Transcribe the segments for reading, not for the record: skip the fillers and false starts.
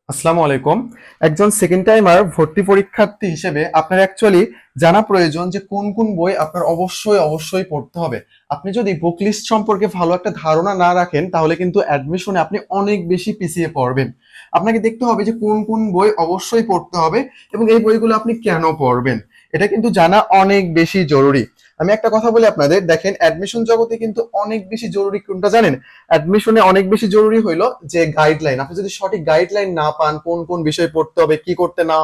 আসসালামু আলাইকুম। একজন সেকেন্ড টাইমার ভর্তি পরীক্ষার্থী হিসেবে আপনার অ্যাকচুয়ালি জানা প্রয়োজন যে কোন কোন বই আপনার অবশ্যই পড়তে হবে। আপনি যদি বুক লিস্ট সম্পর্কে ভালো একটা ধারণা না রাখেন তাহলে কিন্তু অ্যাডমিশনে আপনি অনেক বেশি পিছিয়ে পড়বেন। আপনাকে দেখতে হবে যে কোন কোন বই অবশ্যই পড়তে হবে এবং এই বইগুলো আপনি কেন পড়বেন। এটা কিন্তু জানা অনেক বেশি জরুরি। আমি একটা কথা বলি আপনাদের, দেখেন অ্যাডমিশন জগতে কিন্তু অনেক বেশি জরুরি কোনটা জানেন? অ্যাডমিশনে অনেক বেশি জরুরি হইলো যে গাইডলাইন। আপনি যদি সঠিক গাইডলাইন না পান, কোন কোন বিষয় পড়তে হবে, কি করতে না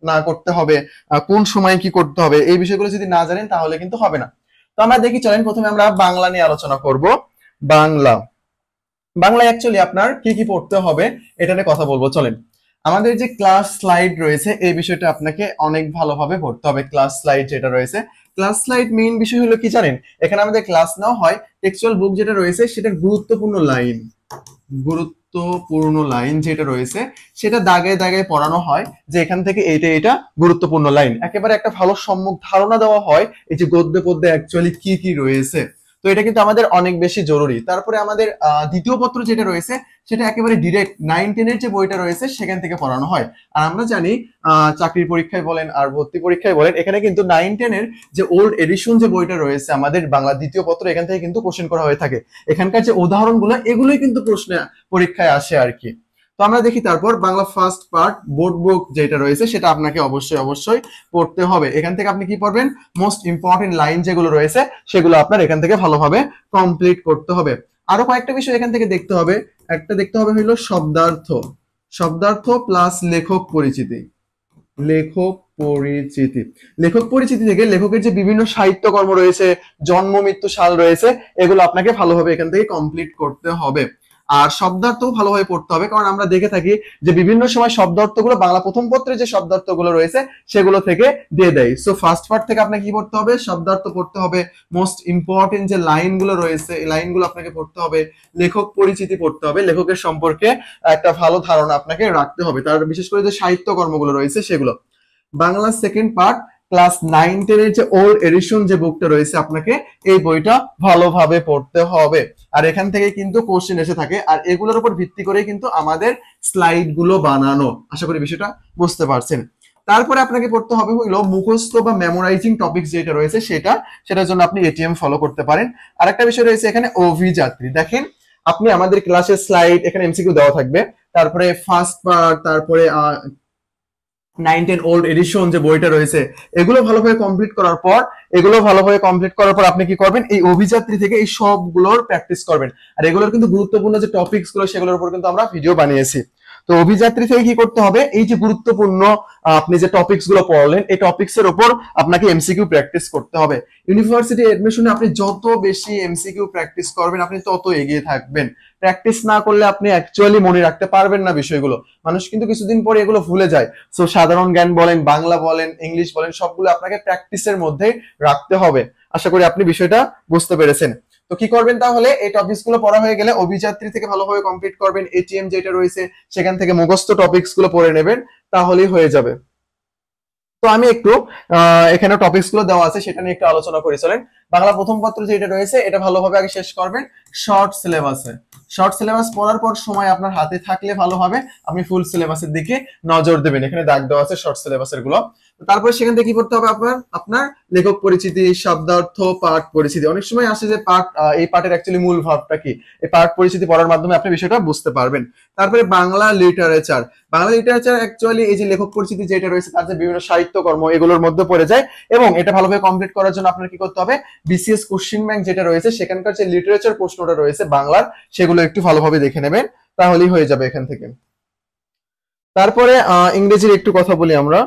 না করতে হবে, কোন সময় কি করতে হবে, এই বিষয়গুলো যদি না জানেন তাহলে কিন্তু হবে না। তো আমরা দেখি, চলেন প্রথমে আমরা বাংলা নিয়ে আলোচনা করব। বাংলা বাংলা অ্যাকচুয়ালি আপনার কি কি পড়তে হবে এটা নিয়ে কথা বলবো, চলেন। আমাদের যে ক্লাস স্লাইড রয়েছে এই বিষয়টা আপনাকে অনেক ভালোভাবে পড়তে হবে। ক্লাস স্লাইড যেটা রয়েছে, ক্লাস স্লাইড মেইন বিষয় হলো কি জানেন? এখানে আমাদের ক্লাস নেওয়া হয়, টেক্সচুয়াল বুক যেটা রয়েছে সেটার গুরুত্বপূর্ণ লাইন যেটা রয়েছে সেটা দাগে দাগে পড়ানো হয়, যে এখান থেকে এইটা এটা গুরুত্বপূর্ণ লাইন, একেবারে একটা ভালো সম্মুখ ধারণা দেওয়া হয় এই যে গদ্যে পদ্যে অ্যাকচুয়ালি কি কি রয়েছে। তো এটা কিন্তু আমাদের অনেক বেশি জরুরি। তারপরে আমাদের দ্বিতীয় পত্র যেটা রয়েছে সেটা একেবারে ডিরেক্ট 9-10 এর যে বইটা রয়েছে সেখান থেকে পড়ানো হয়। আর আমরা জানি চাকরির পরীক্ষায় বলেন আর ভর্তি পরীক্ষায় বলেন, এখানে কিন্তু 9-10 এর যে ওল্ড এডিশন যে বইটা রয়েছে আমাদের বাংলা দ্বিতীয় পত্র, এখান থেকে কিন্তু কোশ্চেন করা হয়ে থাকে। এখানকার যে উদাহরণগুলো এগুলোই কিন্তু প্রশ্নে পরীক্ষায় আসে আর কি। তো আমরা দেখি, তারপর বাংলা ফার্স্ট পার্ট বোর্ড বুক যেটা রয়েছে সেটা আপনাকে অবশ্যই পড়তে হবে। এখান থেকে আপনি কি পড়বেন? মোস্ট ইম্পর্টেন্ট লাইন যেগুলো রয়েছে সেগুলো আপনার এখান থেকে ভালোভাবে কমপ্লিট করতে হবে। আরো কয়েকটা বিষয় এখান থেকে দেখতে হবে। একটা দেখতে হবে হলো শব্দার্থ প্লাস লেখক পরিচিতি। লেখক পরিচিতি থেকে লেখকের যে বিভিন্ন সাহিত্যকর্ম রয়েছে, জন্ম মৃত্যু সাল রয়েছে, এগুলো আপনাকে ভালোভাবে এখান থেকে কমপ্লিট করতে হবে। আর শব্দার্থ ভালোভাবে পড়তে হবে, কারণ আমরা দেখে থাকি যে বিভিন্ন সময় শব্দার্থগুলো বাংলা প্রথম পত্রে যে শব্দার্থগুলো রয়েছে সেগুলো থেকে দিয়ে দেয়। সো ফার্স্ট পার্ট থেকে আপনাকে কি পড়তে হবে? শব্দার্থ পড়তে হবে। মোস্ট ইম্পর্টেন্ট যে লাইনগুলো রয়েছে এই লাইনগুলো আপনাকে পড়তে হবে। লেখক পরিচিতি পড়তে হবে, লেখকের সম্পর্কে একটা ভালো ধারণা আপনাকে রাখতে হবে, তার বিশেষ করে যে সাহিত্য কর্মগুলো রয়েছে সেগুলো। বাংলা সেকেন্ড পার্ট ক্লাস 9-10 এর যে ওল্ড এডিশন যে বুকটা রয়েছে আপনাকে এই বইটা ভালোভাবে পড়তে হবে। আর এখান থেকে কিন্তু কোশ্চেন এসে থাকে, আর এগুলোর উপর ভিত্তি করে কিন্তু আমাদের স্লাইড গুলো বানানো। আশা করি বিষয়টা বুঝতে পারছেন। তারপরে আপনাকে পড়তে হবে হইলো মুখস্থ বা মেমোরাইজিং টপিক যেটা রয়েছে সেটার জন্য আপনি এটিএম ফলো করতে পারেন। আরেকটা বিষয় রয়েছে এখানে অভিযাত্রী। দেখেন, আপনি আমাদের ক্লাসের স্লাইড এখানে এমসিকিউ দেওয়া থাকবে, তারপরে ফার্স্ট পার্ট, তারপরে 9-10 ওল্ড এডিশন যে বইটা রয়েছে এগুলো ভালোভাবে কমপ্লিট করার পর আপনি কি করবেন? এই অভিযাত্রী থেকে এই সবগুলোর প্র্যাকটিস করবেন। আর এগুলোর কিন্তু গুরুত্বপূর্ণ যে টপিকস গুলো সেগুলোর উপর কিন্তু আমরা ভিডিও বানিয়েছি। তো অভিযাত্রী থেকে কি করতে হবে? এই যে গুরুত্বপূর্ণ আপনি যে টপিকস গুলো পড়লেন এই টপিকস এর উপর আপনাকে এমসিকিউ প্র্যাকটিস করতে হবে। ইউনিভার্সিটি এডমিশনে আপনি যত বেশি এমসিকিউ প্র্যাকটিস করবেন আপনি তত এগিয়ে থাকবেন। প্র্যাকটিস না করলে আপনি অ্যাকচুয়ালি মনে রাখতে পারবেন না বিষয়গুলো। মানুষ কিন্তু কিছুদিন পরে এগুলো ভুলে যায়। সো সাধারণ জ্ঞান বলেন, বাংলা বলেন, ইংলিশ বলেন, সবগুলো আপনাকে প্র্যাকটিসের মধ্যে রাখতে হবে। আশা করি আপনি বিষয়টা বুঝতে পেরেছেন। তো কি করবেন তাহলে? এই টপিকস গুলো পড়া হয়ে গেলে অভিযাত্রী থেকে ভালোভাবে কমপ্লিট করবেন। এটিএম যেটা রয়েছে সেখান থেকে মুখস্থ টপিকস গুলো পড়ে নেবেন, তাহলেই হয়ে যাবে। তো আমি একটু এখানে টপিকস গুলো দেওয়া আছে সেটা নিয়ে একটু আলোচনা করি, চলেন। বাংলা প্রথম পত্র যেটা রয়েছে এটা ভালোভাবে আগে শেষ করবেন। শর্ট সিলেবাস পড়ার পর সময় আপনার হাতে থাকলে ভালো হবে, আপনি ফুল সিলেবাসের দিকে নজর দেবেন। এখানে দাগ দেওয়া আছে শর্ট সিলেবাসের গুলো। তারপরে সেখান থেকে কি পড়তে হবে? আপনার লেখক পরিচিতি, শব্দার্থ, পাঠ পরিচিতি। অনেক সময় আসে যে পাঠ, এই পাঠের অ্যাকচুয়ালি মূল ভাবটা কি, এই পাঠ পরিচিতি পড়ার মাধ্যমে আপনি বিষয়টা বুঝতে পারবেন। তারপরে বাংলা লিটারেচার অ্যাকচুয়ালি এই যে লেখক পরিচিতি যেটা রয়েছে তার যে বিভিন্ন সাহিত্যকর্ম এগুলোর মধ্যে পড়ে যায়, এবং এটা ভালোভাবে কমপ্লিট করার জন্য আপনার কি করতে হবে? বিসিএস কোশ্চেন ব্যাংক যেটা রয়েছে সেখানকার যে লিটারেচার প্রশ্নটা রয়েছে বাংলার সেগুলো একটু ভালোভাবে দেখে নেবেন, তাহলেই হয়ে যাবে এখান থেকে। তারপরে ইংরেজির একটু কথা বলি আমরা।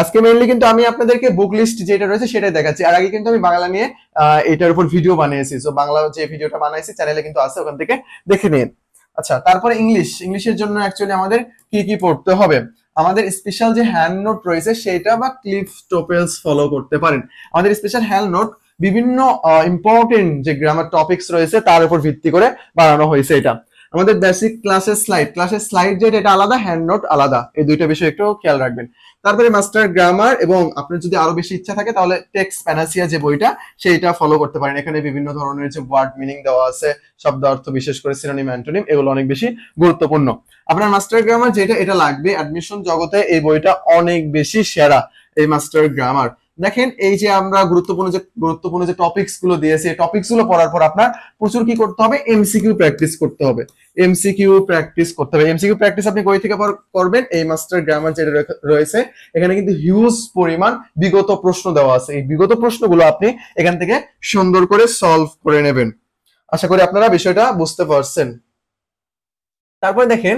আজকে মেইনলি কিন্তু আমি আপনাদেরকে বুক লিস্ট যেটা রয়েছে সেটাই দেখাচ্ছি। আর আগে কিন্তু আমি বাংলা নিয়ে এটার উপর ভিডিও বানিয়েছি। সো বাংলা যে ভিডিওটা বানাইছি চ্যানেলে কিন্তু আছে, ওখান থেকে দেখে নিন। আচ্ছা, তারপরে ইংলিশের জন্য অ্যাকচুয়ালি আমাদের কি কি পড়তে হবে? আমাদের স্পেশাল যে হ্যান্ড নোট রয়েছে সেটা বা ক্লিফ টোপেলস ফলো করতে পারেন। আমাদের স্পেশাল হ্যান্ড নোট বিভিন্ন ইম্পর্টেন্ট যে গ্রামার টপিকস রয়েছে তার উপর ভিত্তি করে বানানো হয়েছে এটা। আমাদের বেসিক ক্লাসের স্লাইড যেটা এটা আলাদা, হ্যান্ড নোট আলাদা, এই দুইটা বিষয় একটু খেয়াল রাখবেন। তারপরে মাস্টার গ্রামার, এবং আপনার যদি আরো বেশি ইচ্ছা থাকে তাহলে টেক্সট প্যানাসিয়া যে বইটা সেইটা ফলো করতে পারেন। এখানে বিভিন্ন ধরনের যে ওয়ার্ড মিনিং দেওয়া আছে, শব্দ অর্থ, বিশেষ করে সিনোনিম অ্যান্টোনিম, এগুলো অনেক বেশি গুরুত্বপূর্ণ। আপনার মাস্টার গ্রামার যেটা এটা লাগবে, অ্যাডমিশন জগতে এই বইটা অনেক বেশি সেরা, এই মাস্টার গ্রামার। দেখেন এই যে আমরা গুরুত্বপূর্ণ যে টপিকস গুলো দিয়েছি, এই টপিকস গুলো পড়ার পর আপনার প্রচুর কি করতে হবে, এমসিকিউ প্র্যাকটিস করতে হবে। এমসিকিউ প্র্যাকটিস আপনি কই থেকে করবেন, এই মাস্টার গ্রামার যেটা রয়েছে এখানে কিন্তু হিউজ পরিমাণ বিগত প্রশ্ন দেওয়া আছে, এই বিগত প্রশ্নগুলো আপনি এখান থেকে সুন্দর করে সলভ করে নেবেন। আশা করি আপনারা বিষয়টা বুঝতে পারছেন। তারপর দেখেন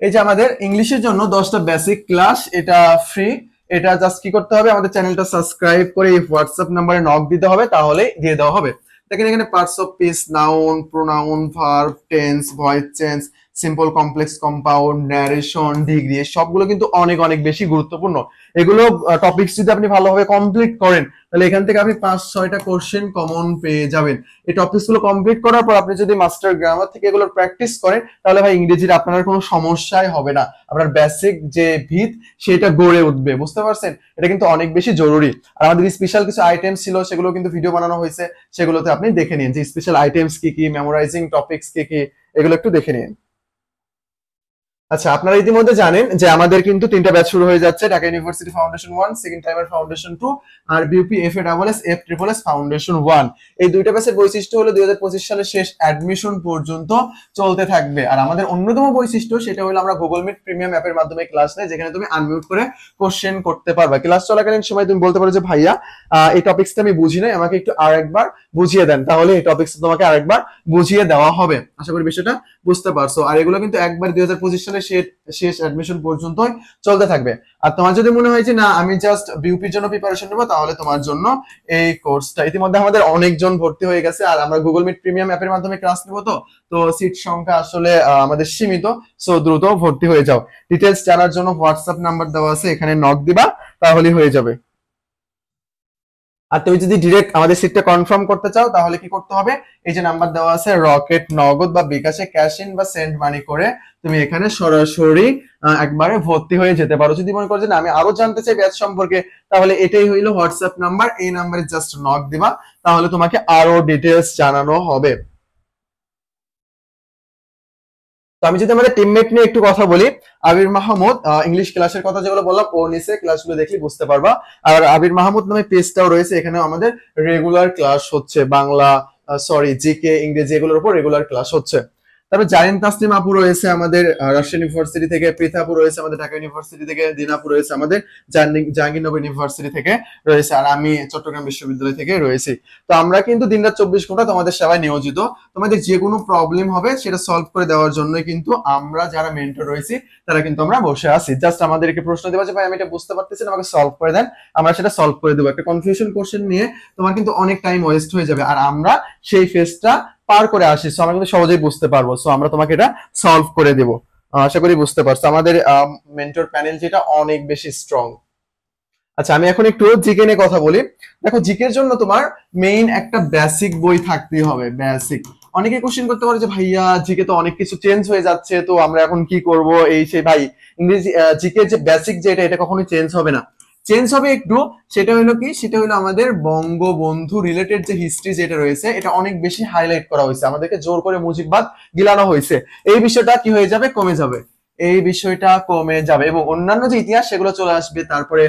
এই যে আমাদের ইংলিশের জন্য 10টা বেসিক ক্লাস, এটা ফ্রি। এটা জাস্ট কি করতে হবে, আমাদের চ্যানেলটা সাবস্ক্রাইব করে এই হোয়াটসঅ্যাপ নাম্বারে নক দিতে হবে, তাহলে দিয়ে দেওয়া হবে। দেখেন এখানে parts of speech, noun, pronoun, verb, tense, voice change, simple, complex, compound, narration, degree, সবগুলো কিন্তু অনেক অনেক বেশি গুরুত্বপূর্ণ। এগুলো টপিকস যদি আপনি ভালোভাবে কমপ্লিট করেন তাহলে এখান থেকে আপনি 5-6টা কোশ্চেন কমন পেয়ে যাবেন। এই টপিকস গুলো কমপ্লিট করার পর আপনি যদি মাস্টার গ্রামার থেকে এগুলো প্র্যাকটিস করেন তাহলে ভাই ইংরেজির আপনার কোনো সমস্যাই হবে না, আপনার বেসিক যে ভিত সেটা গড়ে উঠবে। বুঝতে পারছেন, এটা কিন্তু অনেক বেশি জরুরি। আর আমাদের স্পেশাল কিছু আইটেম ছিল, সেগুলো কিন্তু ভিডিও বানানো হয়েছে, সেগুলোতে আপনি দেখে নিন যে স্পেশাল আইটেমস কি কি, মেমোরাইজিং টপিকস কি কি, এগুলো একটু দেখে নিন। আচ্ছা, আপনারা ইতিমধ্যে জানেন যে আমাদের কিন্তু 3টা ব্যাচ শুরু হয়ে যাচ্ছে, ঢাকা ইউনিভার্সিটি ফাউন্ডেশন 1, সেকেন্ড টাইমের ফাউন্ডেশন 2, আর বিউপি এফএডাবলএস এফট্রিপলএস ফাউন্ডেশন 1। এই দুইটা ব্যাচের বৈশিষ্ট্য হলো 2025 সালের শেষ অ্যাডমিশন পর্যন্ত চলতে থাকবে। আর আমাদের অন্যতম বৈশিষ্ট্য সেটা হলো আমরা গুগল মিট প্রিমিয়াম অ্যাপের মাধ্যমে ক্লাস নেই, যেখানে তুমি আনমিউট করে কোশ্চেন করতে পারবা। ক্লাস চলাকালীন সময় তুমি বলতে পারো যে ভাইয়া এই টপিকসটা আমি বুঝি নাই, আমাকে একটু আরেকবার বুঝিয়ে দেন, তাহলে এই টপিকস তোমাকে আরেকবার বুঝিয়ে দেওয়া হবে। আশা করি বিষয়টা বুঝতে পারছো। আর এগুলো কিন্তু একবার 2025 সালের শেষ অ্যাডমিশন পর্যন্ত চলতে থাকবে। আর তোমার যদি মনে হয় যে না আমি জাস্ট বিউপির জন্য প্রিপারেশন নেবো, তাহলে তোমার জন্য এই কোর্সটা। ইতিমধ্যে আমাদের অনেকজন ভর্তি হয়ে গেছে, আর আমরা গুগল মিট প্রিমিয়াম অ্যাপের মাধ্যমে ক্লাস নেবো, তো সিট সংখ্যা আসলে আমাদের সীমিত, সো দ্রুত ভর্তি হয়ে যাও। ডিটেলস জানার জন্য হোয়াটসঅ্যাপ নাম্বার দেওয়া আছে, এখানে নক দিবা, তাহলেই হয়ে যাবে। আর তুমি যদি ডিরেক্ট আমাদের সিটটা কনফার্ম করতে চাও তাহলে কি করতে হবে, এই যে নাম্বার দেওয়া আছে, রকেট, নগদ বা বিকাশে ক্যাশ ইন বা সেন্ড মানি করে তুমি এখানে সরাসরি একবারে ভর্তি হয়ে যেতে পারো। যদি মনে করো যে না আমি আরো জানতে চাই ব্যাচ সম্পর্কে, তাহলে এটাই হইলো হোয়াটসঅ্যাপ নাম্বার, এই নাম্বারে জাস্ট নক দিবা, তাহলে তোমাকে আরো ডিটেলস জানানো হবে। তো আমি যদি আমাদের টিমমেট নিয়ে একটু কথা বলি, আবির মাহমুদ, ইংলিশ ক্লাসের কথা যেগুলো বললাম ও নিচে ক্লাসগুলো দেখলে বুঝতে পারবা। আর আবির মাহমুদ নামে পেজটাও রয়েছে, এখানে আমাদের রেগুলার ক্লাস হচ্ছে, বাংলা, জিকে, ইংরেজি, এগুলোর উপর রেগুলার ক্লাস হচ্ছে। তারপর জারিন তাসনিম আপু রয়েছে আমাদের রাজশাহী ইউনিভার্সিটি থেকে, পৃথা আপু রয়েছে আমাদের ঢাকা ইউনিভার্সিটি থেকে, দিনাপু রয়েছে আমাদের জাহাঙ্গীরনগর ইউনিভার্সিটি থেকে রয়েছে, আর আমি চট্টগ্রাম বিশ্ববিদ্যালয় থেকে রয়েছি। তো আমরা কিন্তু দিনরাত 24 ঘন্টা তোমাদের সেবায় নিয়োজিত। তোমাদের যে কোনো প্রবলেম হবে সেটা সলভ করে দেওয়ার জন্যই কিন্তু আমরা যারা মেন্টর রয়েছি তারা কিন্তু আমরা বসে আছি। জাস্ট আমাদেরকে প্রশ্ন দেওয়া যে ভাই আমি এটা বুঝতে পারতেছি না, আমাকে সলভ করে দেন, আমরা সেটা সলভ করে দেবো। একটা কনফিউশন কোশ্চেন নিয়ে তোমার কিন্তু অনেক টাইম ওয়েস্ট হয়ে যাবে, আর আমরা সেই ফেজটা পার করে আসি, সো আমরা কিন্তু সহজেই বুঝতে পারবো, সো আমরা তোমাকে এটা সলভ করে দেব। আশা করি বুঝতে পারছো। আমাদের মেন্টর প্যানেল যেটা অনেক বেশি স্ট্রং। আচ্ছা, আমি এখন একটু জিকে নিয়ে কথা বলি। দেখো, জিকের জন্য তোমার মেইন একটা বেসিক বই থাকতেই হবে, বেসিক। অনেকে কোশ্চেন করতে পারে যে ভাইয়া জিকে তো অনেক কিছু চেঞ্জ হয়ে যাচ্ছে, তো আমরা এখন কি করব, এই সেই। ভাই ইংরেজি জিকে যে বেসিক যেটা, এটা কখনোই চেঞ্জ হবে না। চেঞ্জ হবে একটু, সেটা হলো কি, সেটা হলো আমাদের বঙ্গবন্ধু রিলেটেড যে হিস্ট্রি যেটা রয়েছে এটা অনেক বেশি হাইলাইট করা হয়েছে, আমাদেরকে জোর করে মুজিববাদ গিলানো হয়েছে। এই বিষয়টা কি হয়ে যাবে, কমে যাবে, এই বিষয়টা কমে যাবে, এবং অন্যান্য যে ইতিহাস সেগুলো চলে আসবে। তারপরে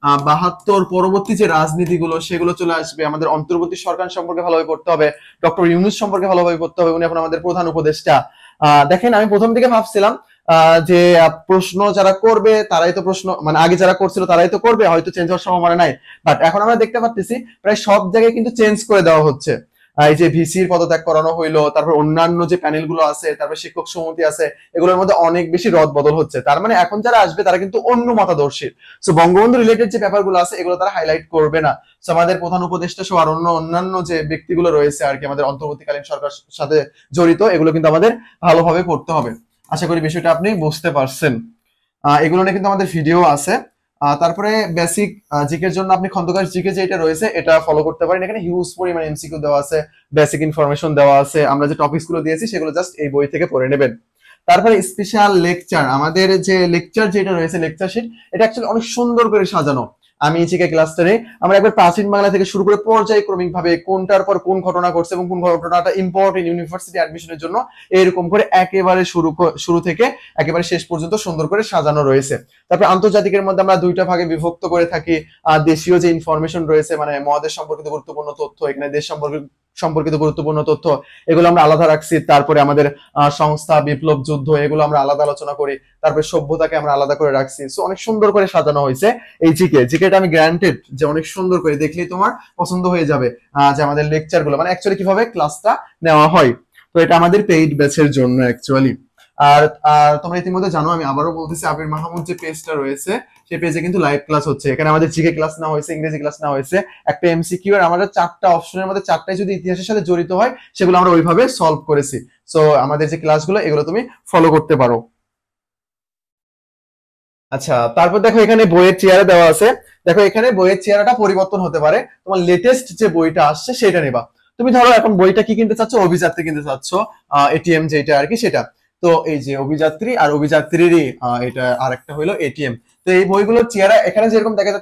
72 পরবর্তী যে রাজনীতিগুলো সেগুলো চলে আসবে। আমাদের অন্তর্বর্তী সরকার সম্পর্কে ভালোভাবে পড়তে হবে, ডক্টর ইউনূস সম্পর্কে ভালোভাবে পড়তে হবে, উনি এখন আমাদের প্রধান উপদেষ্টা। দেখেন আমি প্রথম দিকে ভাবছিলাম যে প্রশ্ন যারা করবে তারাই তো প্রশ্ন, মানে আগে যারা করছিল তারাই তো করবে, হয়তো চেঞ্জ হওয়ার সম্ভাবনা নাই। বাট এখন আমরা দেখতে পাচ্ছি প্রায় সব জায়গায় কিন্তু চেঞ্জ করে দেওয়া হচ্ছে। এই যে ভিসির পদত্যাগ করানো হইলো, তারপর অন্যান্য যে প্যানেল গুলো আছে, তারপর শিক্ষক সমিতি আছে, এগুলোর মধ্যে অনেক বেশি রদ বদল হচ্ছে। তার মানে এখন যারা আসবে তারা কিন্তু অন্য মতাদর্শী, সো বঙ্গবন্ধু রিলেটেড যে ব্যাপারগুলো আছে এগুলো তারা হাইলাইট করবে না। সো আমাদের প্রধান উপদেষ্টা সহ আর অন্যান্য যে ব্যক্তিগুলো রয়েছে আর কি আমাদের অন্তর্বর্তীকালীন সরকার সাথে জড়িত, এগুলো কিন্তু আমাদের ভালোভাবে পড়তে হবে। আশা করি বিষয়টা আপনি বুঝতে পারছেন। এগুলো নিয়ে কিন্তু আমাদের ভিডিও আছে, তারপরে বেসিক জিকের জন্য আপনি খন্দকার জিকে যেটা রয়েছে এটা ফলো করতে পারেন। এখানে হিউজ পরিমাণ এমসিকিউ দেওয়া আছে, বেসিক ইনফরমেশন দেওয়া আছে, আমরা যে টপিকস গুলো দিয়েছি সেগুলো জাস্ট এই বই থেকে পড়ে নেবেন। তারপরে স্পেশাল লেকচার, আমাদের যে লেকচার যেটা রয়েছে লেকচার শিট, এটা অ্যাকচুয়ালি অনেক সুন্দর করে সাজানো। আমি জিকে ক্লাসটারে আমরা একবার প্রাচীন বাংলা থেকে শুরু করে পর্যায়ক্রমিক ভাবে কোনটার পর কোন ঘটনা ঘটছে এবং কোন ঘটনাটা ইম্পর্টেন্ট ইউনিভার্সিটি অ্যাডমিশনের জন্য, এরকম করে একেবারে শুরু থেকে একেবারে শেষ পর্যন্ত সুন্দর করে সাজানো রয়েছে। তারপর আন্তর্জাতিকের মধ্যে আমরা দুইটা ভাগে বিভক্ত করে থাকি। দেশীয় যে ইনফরমেশন রয়েছে মানে মহাদেশ সম্পর্কিত গুরুত্বপূর্ণ তথ্য, এখানে দেশ সম্পর্কিত গুরুত্বপূর্ণ তথ্য, এগুলো আমরা আলাদা রাখছি। তারপরে আমাদের সংস্থা, বিপ্লব, যুদ্ধ, এগুলো আমরা আলাদা আলোচনা করি। তারপরে সভ্যতাকে আমরা আলাদা করে রাখছি। সো অনেক সুন্দর করে সাজানো হয়েছে এই জিকেটা। আমি গ্রান্টেড যে অনেক সুন্দর করে দেখলেই তোমার পছন্দ হয়ে যাবে যে আমাদের লেকচার গুলো মানে অ্যাকচুয়ালি কিভাবে ক্লাসটা নেওয়া হয়। তো এটা আমাদের পেইড ব্যাচের জন্য অ্যাকচুয়ালি। আর তোমরা ইতিমধ্যে জানো, আমি আবারও বলতেছি, আবির মাহমুদ যে পেজটা রয়েছে সেই পেজে কিন্তু লাইভ ক্লাস হচ্ছে। এখানে আমাদের জিকে ক্লাস নেওয়া হয়েছে, ইংরেজি ক্লাস নেওয়া হয়েছে, একটা এমসিকিউ আর আমাদের 4টা অপশনের মধ্যে 4টাই যদি ইতিহাসের সাথে জড়িত হয় সেগুলো আমরা ওইভাবে সলভ করেছি। সো আমাদের যে ক্লাসগুলো এগুলো তুমি ফলো করতে পারো। আচ্ছা, তারপর দেখো এখানে বইয়ের চেয়ারে দেওয়া আছে। দেখো এখানে বইয়ের চেয়ারটা পরিবর্তন হতে পারে, তোমার লেটেস্ট যে বইটা আসছে সেটা নেবা। তুমি ধরো এখন বইটা কি কিনতে চাচ্ছ, অভিযাত্রী কিনতে চাচ্ছ, এটিএম যেটা আর কি সেটা। তো এই যে অভিযাত্রী আর অভিযাত্রীরই এটা আরেকটা হলো এটিএম। তো এই বইগুলোর চেয়ারা এখানে যেরকম দেখা যাচ্ছে